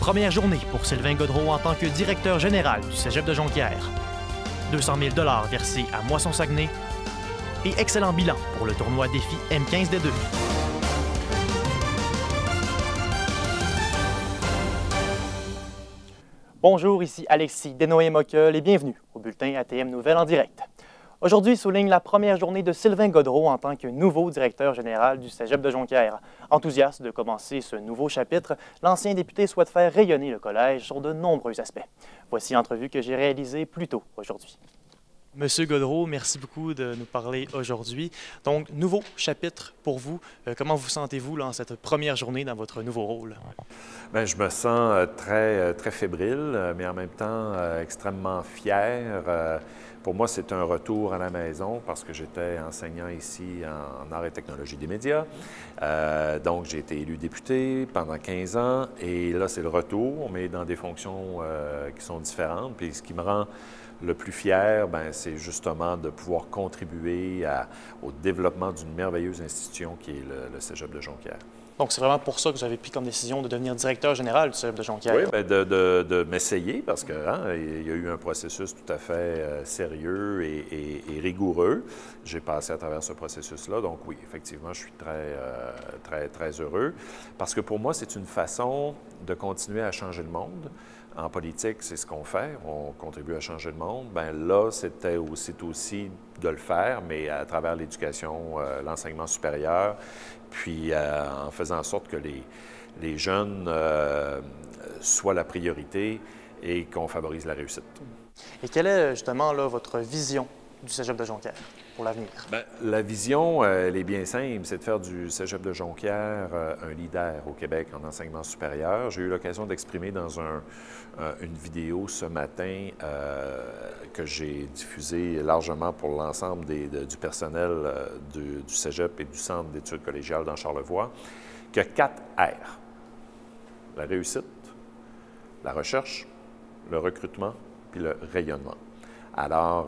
Première journée pour Sylvain Gaudreau en tant que directeur général du Cégep de Jonquière. 200 000 $ versés à Moisson-Saguenay et excellent bilan pour le tournoi défi M15D2. Bonjour, ici Alexis Desnoyers-Mockel et bienvenue au bulletin ATM Nouvelles en direct. Aujourd'hui souligne la première journée de Sylvain Gaudreau en tant que nouveau directeur général du Cégep de Jonquière. Enthousiaste de commencer ce nouveau chapitre, l'ancien député souhaite faire rayonner le collège sur de nombreux aspects. Voici l'entrevue que j'ai réalisée plus tôt aujourd'hui. Monsieur Gaudreau, merci beaucoup de nous parler aujourd'hui. Donc, nouveau chapitre pour vous. Comment vous sentez-vous en cette première journée dans votre nouveau rôle? Bien, je me sens très fébrile, mais en même temps extrêmement fier. Pour moi, c'est un retour à la maison parce que j'étais enseignant ici en arts et technologies des médias. Donc, j'ai été élu député pendant 15 ans et là, c'est le retour, mais dans des fonctions qui sont différentes. Puis ce qui me rend le plus fier, c'est justement de pouvoir contribuer au développement d'une merveilleuse institution qui est le Cégep de Jonquière. Donc, c'est vraiment pour ça que vous avez pris comme décision de devenir directeur général du Cégep de Jonquière? Oui, bien, de m'essayer parce qu'il y a eu un processus tout à fait sérieux et rigoureux. J'ai passé à travers ce processus-là, donc oui, effectivement, je suis très heureux parce que pour moi, c'est une façon de continuer à changer le monde. En politique, c'est ce qu'on fait, on contribue à changer le monde. Bien là, c'est aussi de le faire, mais à travers l'éducation, l'enseignement supérieur, puis en faisant en sorte que les jeunes soient la priorité et qu'on favorise la réussite. Et quelle est justement là, votre vision du Cégep de Jonquière pour l'avenir? Bien, la vision, elle est bien simple, c'est de faire du Cégep de Jonquière un leader au Québec en enseignement supérieur. J'ai eu l'occasion d'exprimer dans une vidéo ce matin que j'ai diffusée largement pour l'ensemble du personnel du Cégep et du Centre d'études collégiales dans Charlevoix, qu'il y a 4 R. La réussite, la recherche, le recrutement, puis le rayonnement. Alors,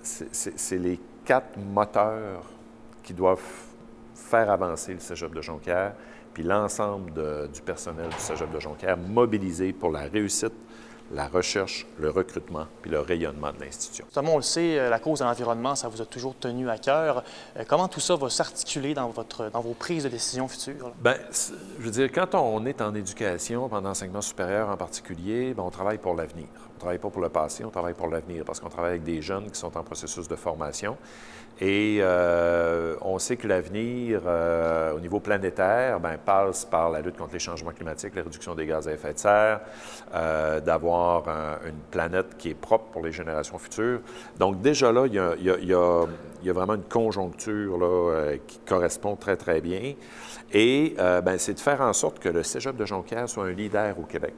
c'est les 4 moteurs qui doivent faire avancer le Cégep de Jonquière, puis l'ensemble du personnel du Cégep de Jonquière mobilisé pour la réussite, la recherche, le recrutement, puis le rayonnement de l'institution. Justement, on le sait, la cause de l'environnement, ça vous a toujours tenu à cœur. Comment tout ça va s'articuler dans vos prises de décision futures? Bien, je veux dire, quand on est en éducation, en enseignement supérieur en particulier, bien, on travaille pour l'avenir. On ne travaille pas pour le passé, on travaille pour l'avenir parce qu'on travaille avec des jeunes qui sont en processus de formation. Et on sait que l'avenir, au niveau planétaire, bien, passe par la lutte contre les changements climatiques, la réduction des gaz à effet de serre, d'avoir une planète qui est propre pour les générations futures. Donc déjà là, il y a vraiment une conjoncture là, qui correspond très bien. Et c'est de faire en sorte que le Cégep de Jonquière soit un leader au Québec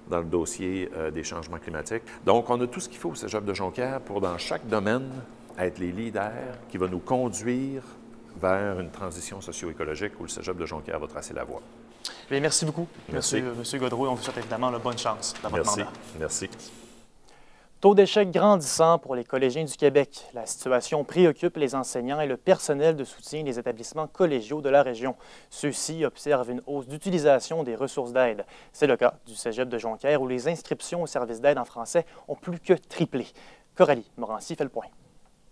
dans le dossier des changements climatiques. Donc, on a tout ce qu'il faut au Cégep de Jonquière pour, dans chaque domaine, être les leaders qui vont nous conduire vers une transition socio-écologique où le Cégep de Jonquière va tracer la voie. Bien, merci beaucoup, Monsieur Gaudreau. On vous souhaite évidemment la bonne chance dans votre mandat. Merci. Taux d'échec grandissant pour les collégiens du Québec. La situation préoccupe les enseignants et le personnel de soutien des établissements collégiaux de la région. Ceux-ci observent une hausse d'utilisation des ressources d'aide. C'est le cas du Cégep de Jonquière où les inscriptions au service d'aide en français ont plus que triplé. Coralie Morancy fait le point.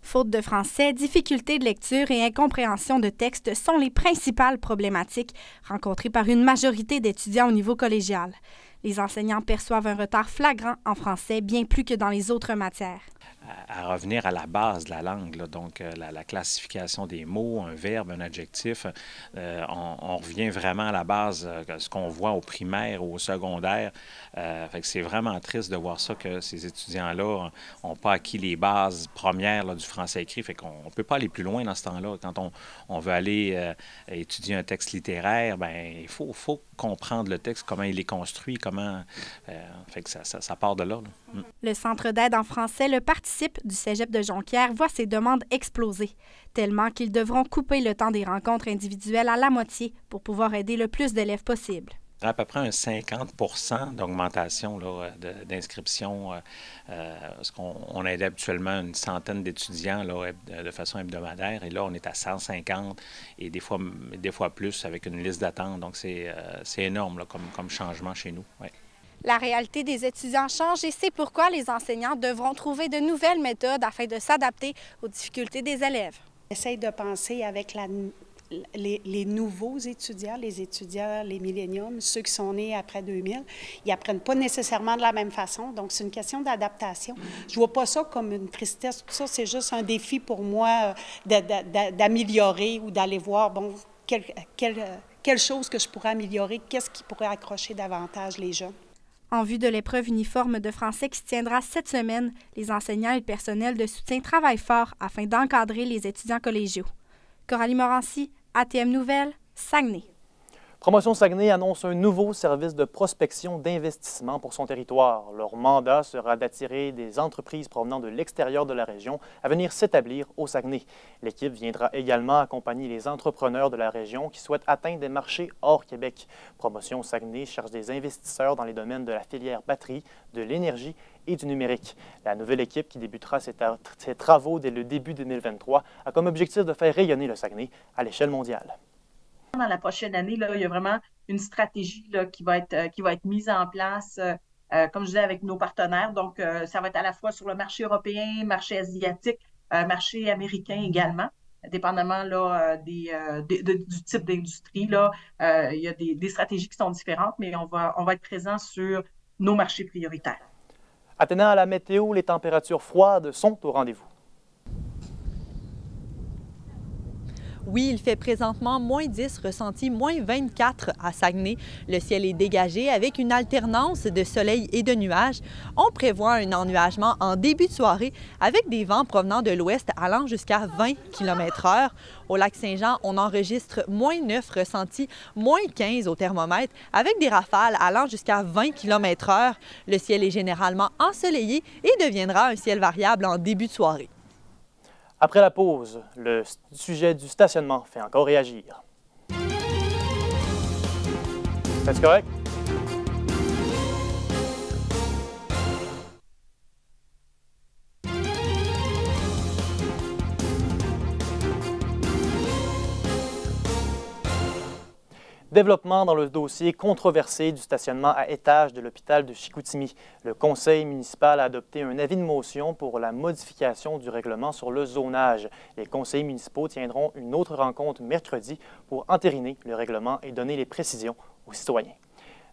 Faute de français, difficultés de lecture et incompréhension de textes sont les principales problématiques rencontrées par une majorité d'étudiants au niveau collégial. Les enseignants perçoivent un retard flagrant en français, bien plus que dans les autres matières. À revenir à la base de la langue, là, donc la classification des mots, un verbe, un adjectif, on revient vraiment à la base, ce qu'on voit au primaire ou au secondaire. Fait que c'est vraiment triste de voir ça, que ces étudiants-là n'ont pas acquis les bases premières là, du français écrit. Fait qu'on ne peut pas aller plus loin dans ce temps-là. Quand on veut aller étudier un texte littéraire, bien, il faut comprendre le texte, comment il est construit, comment... fait que ça part de là. Le Centre d'aide en français, le participe du Cégep de Jonquière, voit ses demandes exploser, tellement qu'ils devront couper le temps des rencontres individuelles à la moitié pour pouvoir aider le plus d'élèves possible. À peu près un 50 % d'augmentation d'inscription. Parce qu'on aide habituellement une centaine d'étudiants là, de façon hebdomadaire. Et là, on est à 150 et des fois plus avec une liste d'attente. Donc, c'est énorme là, comme changement chez nous. Ouais. La réalité des étudiants change et c'est pourquoi les enseignants devront trouver de nouvelles méthodes afin de s'adapter aux difficultés des élèves. J'essaie de penser avec les nouveaux étudiants, les milléniums, ceux qui sont nés après 2000, ils n'apprennent pas nécessairement de la même façon, donc c'est une question d'adaptation. Je ne vois pas ça comme une tristesse, tout ça, c'est juste un défi pour moi d'améliorer ou d'aller voir, bon, quelle chose que je pourrais améliorer, qu'est-ce qui pourrait accrocher davantage les jeunes. En vue de l'épreuve uniforme de français qui se tiendra cette semaine, les enseignants et le personnel de soutien travaillent fort afin d'encadrer les étudiants collégiaux. Coralie Morancy, ATM Nouvelles, Saguenay. Promotion Saguenay annonce un nouveau service de prospection d'investissement pour son territoire. Leur mandat sera d'attirer des entreprises provenant de l'extérieur de la région à venir s'établir au Saguenay. L'équipe viendra également accompagner les entrepreneurs de la région qui souhaitent atteindre des marchés hors Québec. Promotion Saguenay cherche des investisseurs dans les domaines de la filière batterie, de l'énergie et du numérique. La nouvelle équipe qui débutera ses travaux dès le début 2023 a comme objectif de faire rayonner le Saguenay à l'échelle mondiale. Dans la prochaine année, là, il y a vraiment une stratégie là, qui va être mise en place, comme je disais, avec nos partenaires. Donc, ça va être à la fois sur le marché européen, marché asiatique, marché américain également, dépendamment là, du type d'industrie. Là, il y a des stratégies qui sont différentes, mais on va être présent sur nos marchés prioritaires. Attenant à la météo, les températures froides sont au rendez-vous. Oui, il fait présentement moins 10, ressenti moins 24 à Saguenay. Le ciel est dégagé avec une alternance de soleil et de nuages. On prévoit un ennuagement en début de soirée avec des vents provenant de l'ouest allant jusqu'à 20 km/h. Au lac Saint-Jean, on enregistre moins 9, ressenti moins 15 au thermomètre avec des rafales allant jusqu'à 20 km/h. Le ciel est généralement ensoleillé et deviendra un ciel variable en début de soirée. Après la pause, le sujet du stationnement fait encore réagir. Est-ce correct? Développement dans le dossier controversé du stationnement à étage de l'hôpital de Chicoutimi. Le conseil municipal a adopté un avis de motion pour la modification du règlement sur le zonage. Les conseillers municipaux tiendront une autre rencontre mercredi pour entériner le règlement et donner les précisions aux citoyens.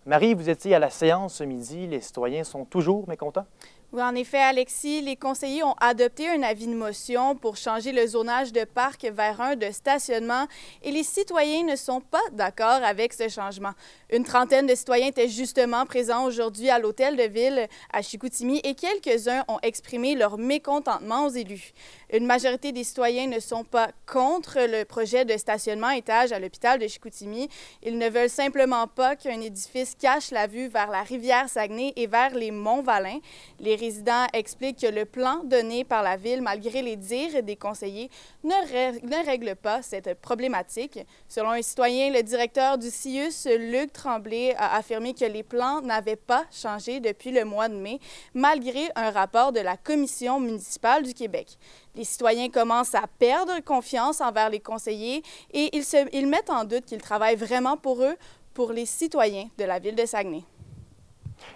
Marie, vous étiez à la séance ce midi. Les citoyens sont toujours mécontents? Oui, en effet, Alexis, les conseillers ont adopté un avis de motion pour changer le zonage de parc vers un de stationnement et les citoyens ne sont pas d'accord avec ce changement. Une trentaine de citoyens étaient justement présents aujourd'hui à l'hôtel de ville à Chicoutimi et quelques-uns ont exprimé leur mécontentement aux élus. Une majorité des citoyens ne sont pas contre le projet de stationnement à étage à l'hôpital de Chicoutimi. Ils ne veulent simplement pas qu'un édifice cache la vue vers la rivière Saguenay et vers les Monts-Valin. Les résidents expliquent que le plan donné par la Ville, malgré les dires des conseillers, ne règle pas cette problématique. Selon un citoyen, le directeur du CIUS, Luc Tremblay, a affirmé que les plans n'avaient pas changé depuis le mois de mai, malgré un rapport de la Commission municipale du Québec. Les citoyens commencent à perdre confiance envers les conseillers et ils mettent en doute qu'ils travaillent vraiment pour eux, pour les citoyens de la Ville de Saguenay.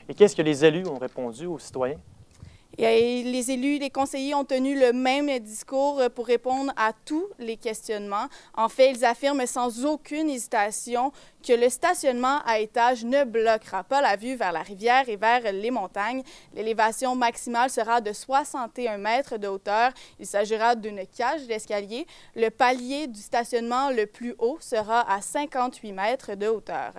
Et qu'est-ce que les élus ont répondu aux citoyens? Et les élus, les conseillers ont tenu le même discours pour répondre à tous les questionnements. En fait, ils affirment sans aucune hésitation que le stationnement à étage ne bloquera pas la vue vers la rivière et vers les montagnes. L'élévation maximale sera de 61 mètres de hauteur. Il s'agira d'une cage d'escalier. Le palier du stationnement le plus haut sera à 58 mètres de hauteur.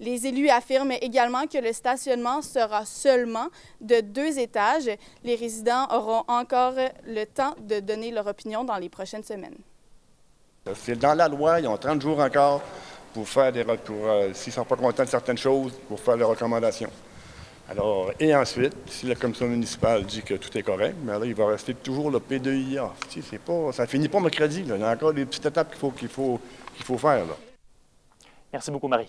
Les élus affirment également que le stationnement sera seulement de 2 étages. Les résidents auront encore le temps de donner leur opinion dans les prochaines semaines. C'est dans la loi, ils ont 30 jours encore pour faire des recours, s'ils ne sont pas contents de certaines choses, pour faire des recommandations. Alors, et ensuite, si la commission municipale dit que tout est correct, mais là, il va rester toujours le P2IA. Ça ne finit pas mercredi, là. Il y a encore des petites étapes qu'il faut faire. Là. Merci beaucoup, Marie.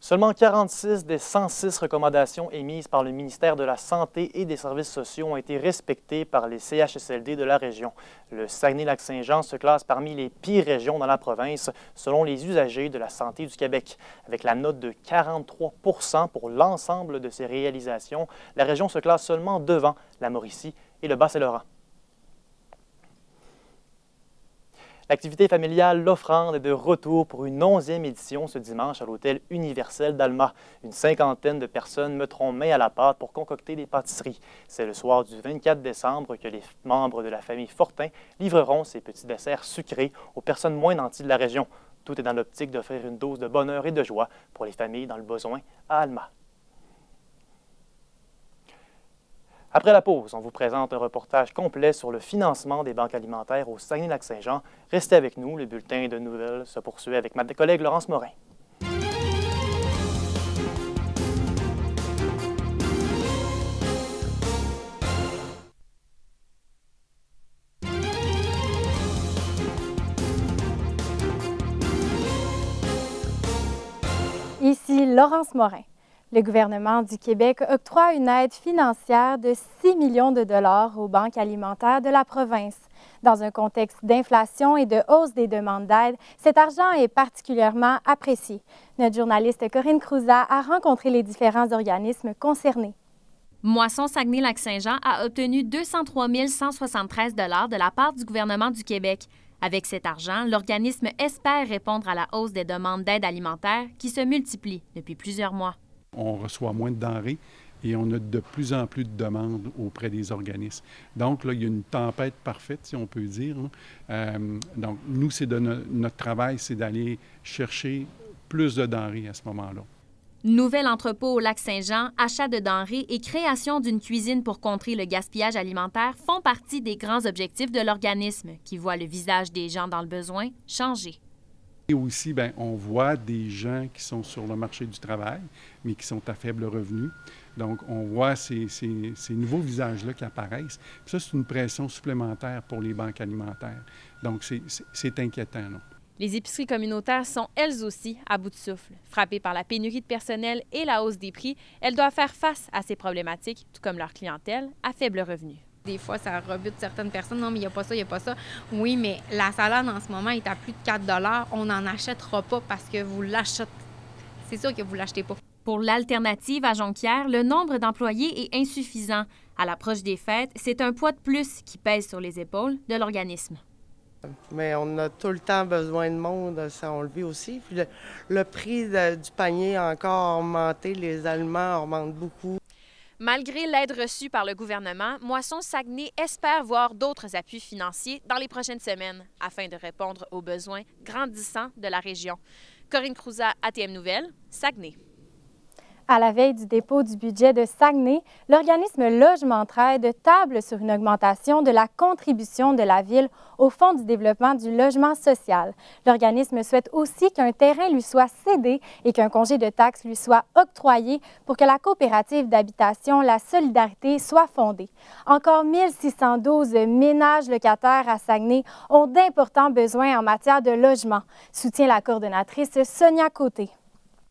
Seulement 46 des 106 recommandations émises par le ministère de la Santé et des Services sociaux ont été respectées par les CHSLD de la région. Le Saguenay-Lac-Saint-Jean se classe parmi les pires régions dans la province, selon les usagers de la santé du Québec. Avec la note de 43 % pour l'ensemble de ses réalisations, la région se classe seulement devant la Mauricie et le Bas-Saint-Laurent. L'activité familiale L'Offrande est de retour pour une 11e édition ce dimanche à l'Hôtel Universel d'Alma. Une cinquantaine de personnes mettront main à la pâte pour concocter des pâtisseries. C'est le soir du 24 décembre que les membres de la famille Fortin livreront ces petits desserts sucrés aux personnes moins nanties de la région. Tout est dans l'optique d'offrir une dose de bonheur et de joie pour les familles dans le besoin à Alma. Après la pause, on vous présente un reportage complet sur le financement des banques alimentaires au Saguenay-Lac-Saint-Jean. Restez avec nous, le bulletin de nouvelles se poursuit avec ma collègue Laurence Morin. Ici Laurence Morin. Le gouvernement du Québec octroie une aide financière de 6 millions de dollars aux banques alimentaires de la province. Dans un contexte d'inflation et de hausse des demandes d'aide, cet argent est particulièrement apprécié. Notre journaliste Corinne Crouzat a rencontré les différents organismes concernés. Moisson Saguenay-Lac-Saint-Jean a obtenu 203 173 $ de la part du gouvernement du Québec. Avec cet argent, l'organisme espère répondre à la hausse des demandes d'aide alimentaire qui se multiplient depuis plusieurs mois. On reçoit moins de denrées et on a de plus en plus de demandes auprès des organismes. Donc, là, il y a une tempête parfaite, si on peut dire. Donc, nous, notre travail, c'est d'aller chercher plus de denrées à ce moment-là. Nouvel entrepôt au Lac-Saint-Jean, achat de denrées et création d'une cuisine pour contrer le gaspillage alimentaire font partie des grands objectifs de l'organisme qui voit le visage des gens dans le besoin changer. Et aussi, bien, on voit des gens qui sont sur le marché du travail, mais qui sont à faible revenu. Donc, on voit ces nouveaux visages-là qui apparaissent. Puis ça, c'est une pression supplémentaire pour les banques alimentaires. Donc, c'est inquiétant, là. Les épiceries communautaires sont elles aussi à bout de souffle. Frappées par la pénurie de personnel et la hausse des prix, elles doivent faire face à ces problématiques, tout comme leur clientèle à faible revenu. Des fois, ça rebute certaines personnes. Non, mais il n'y a pas ça, il n'y a pas ça. Oui, mais la salade en ce moment est à plus de 4 $. On n'en achètera pas parce que vous l'achetez. C'est sûr que vous ne l'achetez pas. Pour l'alternative à Jonquière, le nombre d'employés est insuffisant. À l'approche des fêtes, c'est un poids de plus qui pèse sur les épaules de l'organisme. Mais on a tout le temps besoin de monde, ça on le vit aussi. Puis le prix du panier a encore augmenté, les aliments augmentent beaucoup. Malgré l'aide reçue par le gouvernement, Moisson Saguenay espère voir d'autres appuis financiers dans les prochaines semaines afin de répondre aux besoins grandissants de la région. Corinne Crouzat, ATM Nouvelles, Saguenay. À la veille du dépôt du budget de Saguenay, l'organisme Logement-Entraide table sur une augmentation de la contribution de la Ville au Fonds du développement du logement social. L'organisme souhaite aussi qu'un terrain lui soit cédé et qu'un congé de taxes lui soit octroyé pour que la coopérative d'habitation La Solidarité soit fondée. Encore 1612 ménages locataires à Saguenay ont d'importants besoins en matière de logement, soutient la coordonnatrice Sonia Côté.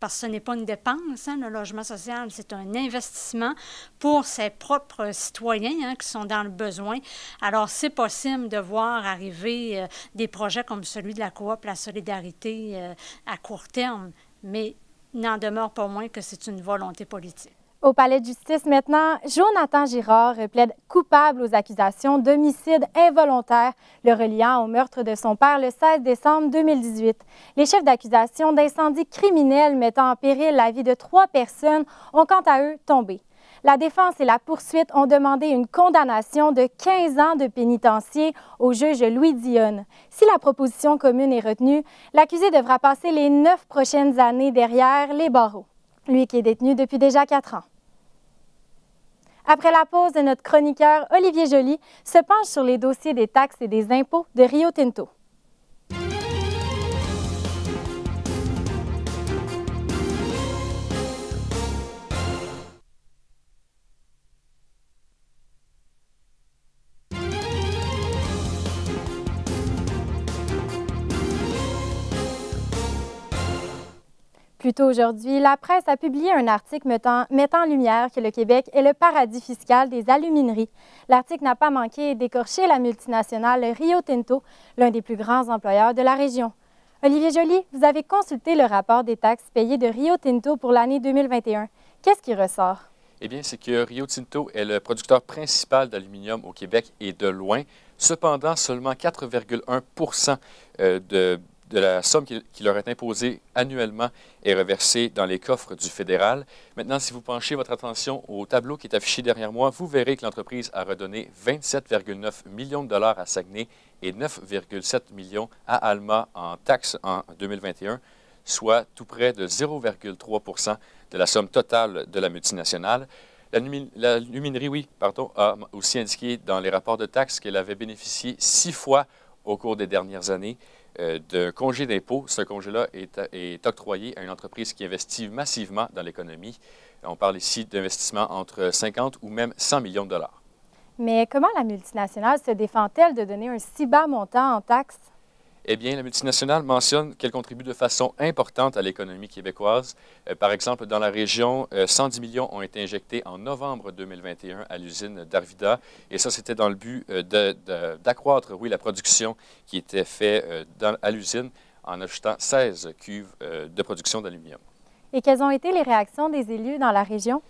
Parce que ce n'est pas une dépense, le logement social, c'est un investissement pour ses propres citoyens qui sont dans le besoin. Alors, c'est possible de voir arriver des projets comme celui de la coop, la solidarité à court terme, mais il n'en demeure pas moins que c'est une volonté politique. Au palais de justice maintenant, Jonathan Girard plaide coupable aux accusations d'homicide involontaire, le reliant au meurtre de son père le 16 décembre 2018. Les chefs d'accusation d'incendie criminel mettant en péril la vie de 3 personnes ont quant à eux tombé. La défense et la poursuite ont demandé une condamnation de 15 ans de pénitencier au juge Louis Dionne. Si la proposition commune est retenue, l'accusé devra passer les 9 prochaines années derrière les barreaux. Lui qui est détenu depuis déjà 4 ans. Après la pause, notre chroniqueur Olivier Joly se penche sur les dossiers des taxes et des impôts de Rio Tinto. Plus tôt aujourd'hui, la presse a publié un article mettant en lumière que le Québec est le paradis fiscal des alumineries. L'article n'a pas manqué d'écorcher la multinationale Rio Tinto, l'un des plus grands employeurs de la région. Olivier Joly, vous avez consulté le rapport des taxes payées de Rio Tinto pour l'année 2021. Qu'est-ce qui ressort? Eh bien, c'est que Rio Tinto est le producteur principal d'aluminium au Québec et de loin. Cependant, seulement 4,1 de la somme qui leur est imposée annuellement est reversée dans les coffres du fédéral. Maintenant, si vous penchez votre attention au tableau qui est affiché derrière moi, vous verrez que l'entreprise a redonné 27,9 millions de dollars à Saguenay et 9,7 millions à Alma en taxes en 2021, soit tout près de 0,3 de la somme totale de la multinationale. L'aluminerie, a aussi indiqué dans les rapports de taxes qu'elle avait bénéficié 6 fois au cours des dernières années de congé d'impôt. Ce congé-là est octroyé à une entreprise qui investit massivement dans l'économie. On parle ici d'investissements entre 50 ou même 100 millions de dollars. Mais comment la multinationale se défend-elle de donner un si bas montant en taxes? Eh bien, la multinationale mentionne qu'elle contribue de façon importante à l'économie québécoise. Par exemple, dans la région, 110 millions ont été injectés en novembre 2021 à l'usine d'Arvida. Et ça, c'était dans le but d'accroître, la production qui était faite à l'usine en ajoutant 16 cuves de production d'aluminium. Et quelles ont été les réactions des élus dans la région?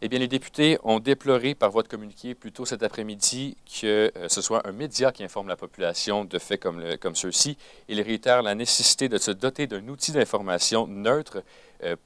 Eh bien, les députés ont déploré par voie de communiqué plus tôt cet après-midi que ce soit un média qui informe la population de faits comme ceux-ci. Ils réitèrent la nécessité de se doter d'un outil d'information neutre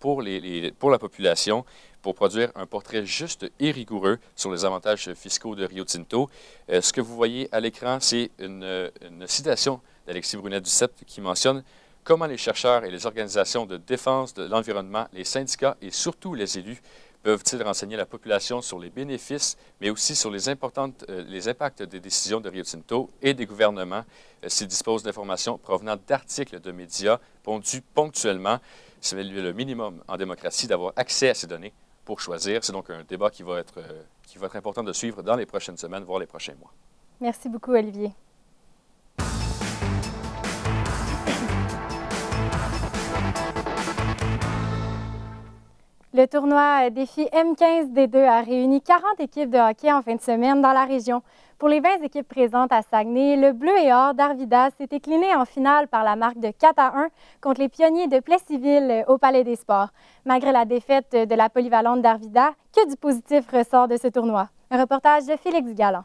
pour la population pour produire un portrait juste et rigoureux sur les avantages fiscaux de Rio Tinto. Ce que vous voyez à l'écran, c'est une citation d'Alexis Brunet-Duceppe qui mentionne comment les chercheurs et les organisations de défense de l'environnement, les syndicats et surtout les élus peuvent-ils renseigner la population sur les bénéfices, mais aussi sur les impacts des décisions de Rio Tinto et des gouvernements s'ils disposent d'informations provenant d'articles de médias pondus ponctuellement. C'est le minimum en démocratie d'avoir accès à ces données pour choisir. C'est donc un débat qui va être important de suivre dans les prochaines semaines, voire les prochains mois. Merci beaucoup, Olivier. Le tournoi Défi M15D2 a réuni 40 équipes de hockey en fin de semaine dans la région. Pour les 20 équipes présentes à Saguenay, le bleu et or d'Arvida s'est incliné en finale par la marque de 4-1 contre les pionniers de Plessisville au Palais des Sports. Malgré la défaite de la polyvalente d'Arvida, que du positif ressort de ce tournoi? Un reportage de Félix Galland.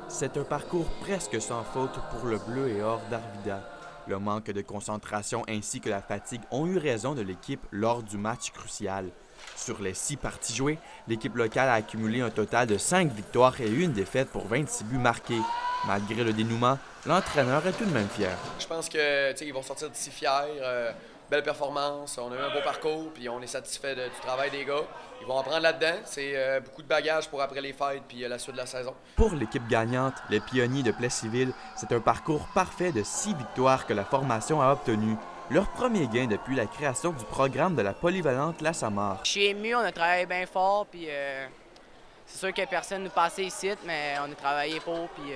C'est un parcours presque sans faute pour le bleu et or d'Arvida. Le manque de concentration ainsi que la fatigue ont eu raison de l'équipe lors du match crucial. Sur les 6 parties jouées, l'équipe locale a accumulé un total de 5 victoires et 1 défaite pour 26 buts marqués. Malgré le dénouement, l'entraîneur est tout de même fier. Je pense qu'ils vont sortir d'ici fiers. Belle performance, on a eu un beau parcours, puis on est satisfait du travail des gars. Ils vont en prendre là-dedans. C'est beaucoup de bagages pour après les fêtes puis la suite de la saison. Pour l'équipe gagnante, les pionniers de Plessisville, c'est un parcours parfait de 6 victoires que la formation a obtenu. Leur premier gain depuis la création du programme de la polyvalente La Samar. Je suis ému, on a travaillé bien fort, puis c'est sûr que personne nous passait ici, mais on a travaillé pour, puis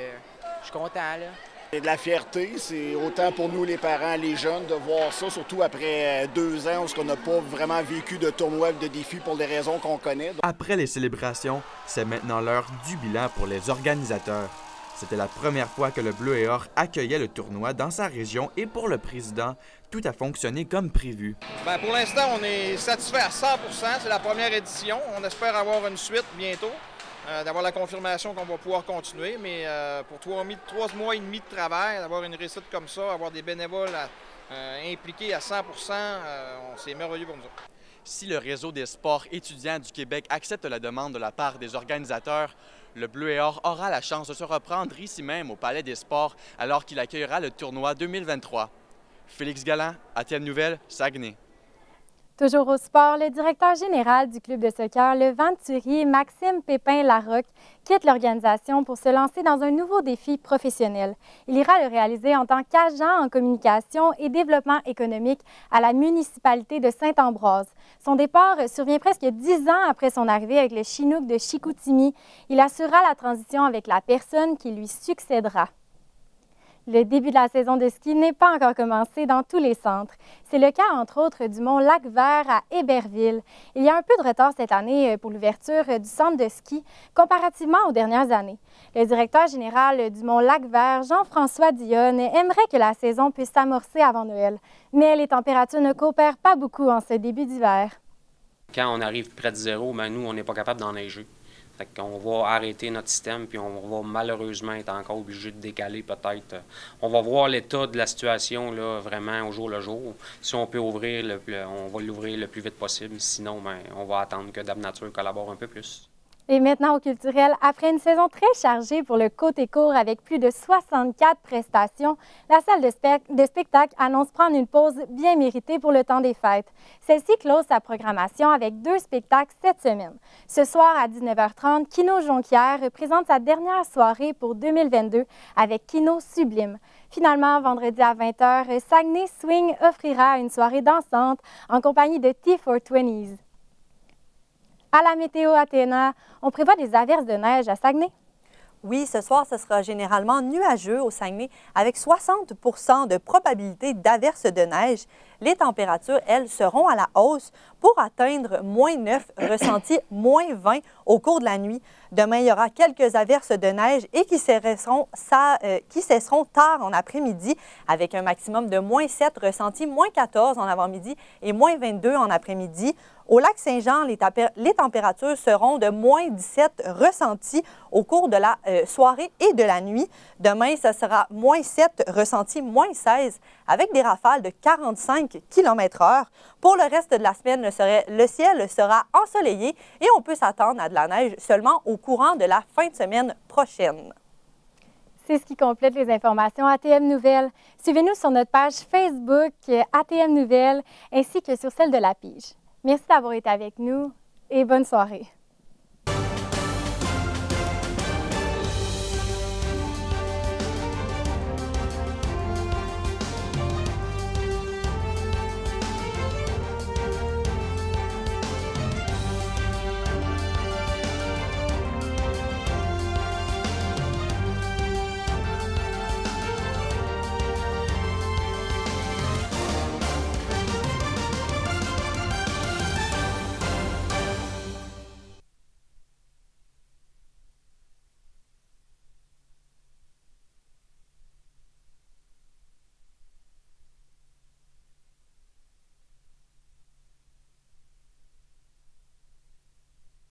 je suis content, là. C'est de la fierté, c'est autant pour nous les parents, les jeunes, de voir ça, surtout après 2 ans où on n'a pas vraiment vécu de tournoi de défi pour des raisons qu'on connaît. Après les célébrations, c'est maintenant l'heure du bilan pour les organisateurs. C'était la première fois que le Bleu et Or accueillait le tournoi dans sa région et pour le président, tout a fonctionné comme prévu. Bien, pour l'instant, on est satisfait à 100%. C'est la première édition. On espère avoir une suite bientôt. D'avoir la confirmation qu'on va pouvoir continuer, mais pour 3 mois et demi de travail, d'avoir une réussite comme ça, avoir des bénévoles impliqués à 100%, c'est merveilleux pour nous. Si le réseau des sports étudiants du Québec accepte la demande de la part des organisateurs, le Bleu et Or aura la chance de se reprendre ici même au Palais des Sports alors qu'il accueillera le tournoi 2023. Félix Galland, ATM Nouvelles, Saguenay. Toujours au sport, le directeur général du club de soccer, le Venturi, Maxime Pépin-Larocque, quitte l'organisation pour se lancer dans un nouveau défi professionnel. Il ira le réaliser en tant qu'agent en communication et développement économique à la municipalité de Saint-Ambroise. Son départ survient presque 10 ans après son arrivée avec le Chinook de Chicoutimi. Il assurera la transition avec la personne qui lui succédera. Le début de la saison de ski n'est pas encore commencé dans tous les centres. C'est le cas, entre autres, du mont Lac-Vert à Héberville. Il y a un peu de retard cette année pour l'ouverture du centre de ski comparativement aux dernières années. Le directeur général du mont Lac-Vert, Jean-François Dionne, aimerait que la saison puisse s'amorcer avant Noël. Mais les températures ne coopèrent pas beaucoup en ce début d'hiver. Quand on arrive près de zéro, nous, on n'est pas capable d'enneiger. On va arrêter notre système, puis on va malheureusement être encore obligé de décaler peut-être. On va voir l'état de la situation là, vraiment au jour le jour. Si on peut ouvrir, on va l'ouvrir le plus vite possible. Sinon, on va attendre que Dame Nature collabore un peu plus. Et maintenant au culturel, après une saison très chargée pour le côté court avec plus de 64 prestations, la salle de spectacle annonce prendre une pause bien méritée pour le temps des fêtes. Celle-ci close sa programmation avec 2 spectacles cette semaine. Ce soir à 19h30, Kino Jonquière présente sa dernière soirée pour 2022 avec Kino Sublime. Finalement, vendredi à 20h, Saguenay Swing offrira une soirée dansante en compagnie de T420s. À la météo Athéna, on prévoit des averses de neige à Saguenay. Oui, ce soir, ce sera généralement nuageux au Saguenay avec 60 % de probabilité d'averses de neige. Les températures, elles, seront à la hausse pour atteindre -9, ressenti -20 au cours de la nuit. Demain, il y aura quelques averses de neige et qui cesseront tard en après-midi avec un maximum de -7, ressenti -14 en avant-midi et -22 en après-midi. Au lac Saint-Jean, les températures seront de -17 ressentis au cours de la soirée et de la nuit. Demain, ce sera -7, ressenti -16 avec des rafales de 45 km/h. Pour le reste de la semaine, le ciel sera ensoleillé et on peut s'attendre à de la neige seulement au courant de la fin de semaine prochaine. C'est ce qui complète les informations ATM Nouvelles. Suivez-nous sur notre page Facebook ATM Nouvelles ainsi que sur celle de La Pige. Merci d'avoir été avec nous et bonne soirée.